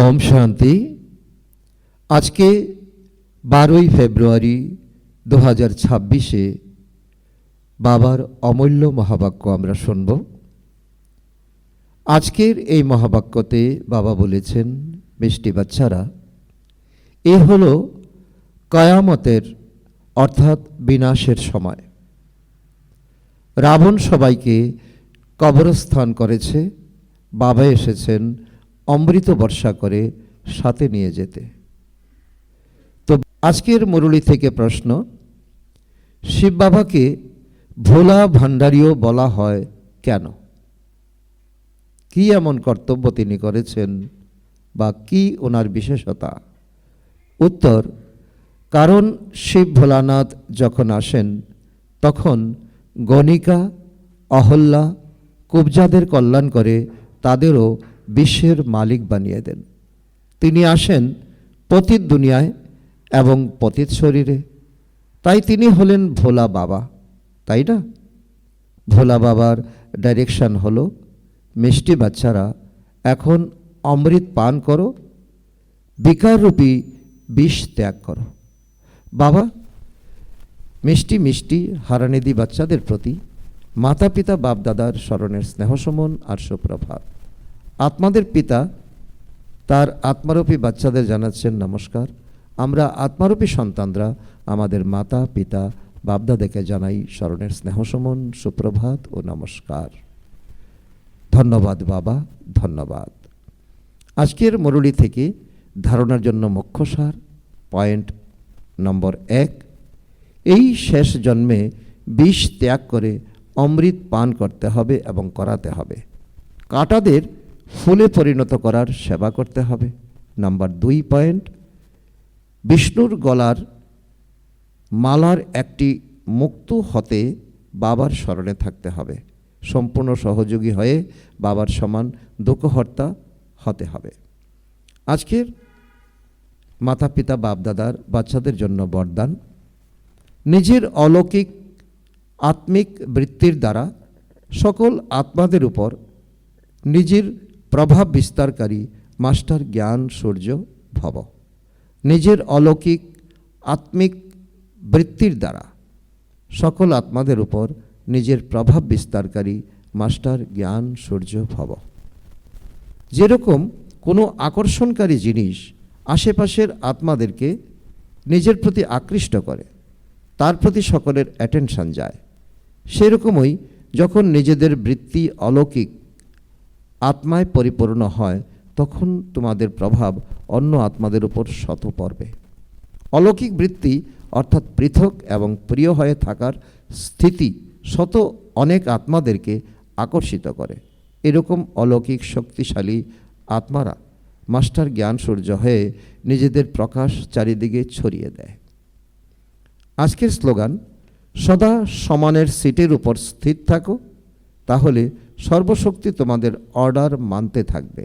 ওম শান্তি। আজকে 12ই ফেব্রুয়ারি 2026-এ বাবার অমূল্য মহাবাক্য আমরা শুনব। আজকের এই মহাবাক্যতে বাবা বলেছেন, মিষ্টি বাচ্চারা, এ হলো কয়ামতের অর্থাৎ বিনাশের সময়। রাবণ সবাইকে কবরস্থান করেছে, বাবা এসেছেন অমৃত বর্ষা করে সাথে নিয়ে যেতে। তো আজকের মুরলী থেকে প্রশ্ন, শিব বাবাকে ভোলা ভান্ডারীও বলা হয় কেন? কি এমন কর্তব্য তিনি করেছেন বা কি ওনার বিশেষতা? উত্তর, কারণ শিব ভোলানাথ যখন আসেন তখন গণিকা, অহল্যা, কুবজাদের কল্যাণ করে তাদেরও বিশ্বের মালিক বানিয়ে দেন। তিনি আসেন পতিত দুনিয়ায় এবং পতিত শরীরে, তাই তিনি হলেন ভোলা বাবা, তাই না? ভোলা বাবার ডাইরেকশন হলো, মিষ্টি বাচ্চারা এখন অমৃত পান করো, বিকাররূপী বিষ ত্যাগ করো। বাবা মিষ্টি মিষ্টি হারানিধি বাচ্চাদের প্রতি মাতা পিতা বাপ দাদার স্মরণের স্নেহসমন আর সুপ্রভাত। আত্মাদের পিতা তার আত্মারূপী বাচ্চাদের জানাচ্ছেন নমস্কার। আমরা আত্মারূপী সন্তানরা আমাদের মাতা পিতা বাপদাদাকে জানাই স্মরণের স্নেহসমন, সুপ্রভাত ও নমস্কার। ধন্যবাদ বাবা, ধন্যবাদ। আজকের মুরলী থেকে ধারণার জন্য মুখ্যসার পয়েন্ট নম্বর 1, এই শেষ জন্মে বিষ ত্যাগ করে অমৃত পান করতে হবে এবং করাতে হবে। কাঁটাদের ফুলে পরিণত করার সেবা করতে হবে। নাম্বার 2 পয়েন্ট, বিষ্ণুর গলার মালার একটি মুক্ত হতে বাবার স্মরণে থাকতে হবে। সম্পূর্ণ সহযোগী হয়ে বাবার সমান দুঃখহর্তা হতে হবে। আজকের মাতা পিতা বাপ দাদার বাচ্চাদের জন্য বরদান, নিজের অলৌকিক আত্মিক বৃত্তির দ্বারা সকল আত্মাদের উপর নিজের প্রভাব বিস্তারকারী মাস্টার জ্ঞান সূর্য ভব। নিজের অলৌকিক আত্মিক বৃত্তির দ্বারা সকল আত্মাদের উপর নিজের প্রভাব বিস্তারকারী মাস্টার জ্ঞান সূর্য ভব। যেরকম কোনো আকর্ষণকারী জিনিস আশেপাশের আত্মাদেরকে নিজের প্রতি আকৃষ্ট করে, তার প্রতি সকলের অ্যাটেনশন যায়, সেরকমই যখন নিজেদের বৃত্তি অলৌকিক আত্মায় পরিপূর্ণ হয় তখন তোমাদের প্রভাব অন্য আত্মাদের উপর শত পড়বে। অলৌকিক বৃত্তি অর্থাৎ পৃথক এবং প্রিয় হয়ে থাকার স্থিতি শত অনেক আত্মাদেরকে আকর্ষিত করে। এরকম অলৌকিক শক্তিশালী আত্মারা মাস্টার জ্ঞান সূর্য হয়ে নিজেদের প্রকাশ চারিদিকে ছড়িয়ে দেয়। আজকের স্লোগান, সদা সমানের সিটের উপর স্থির থাকো, তাহলে সর্বশক্তি তোমাদের অর্ডার মানতে থাকবে।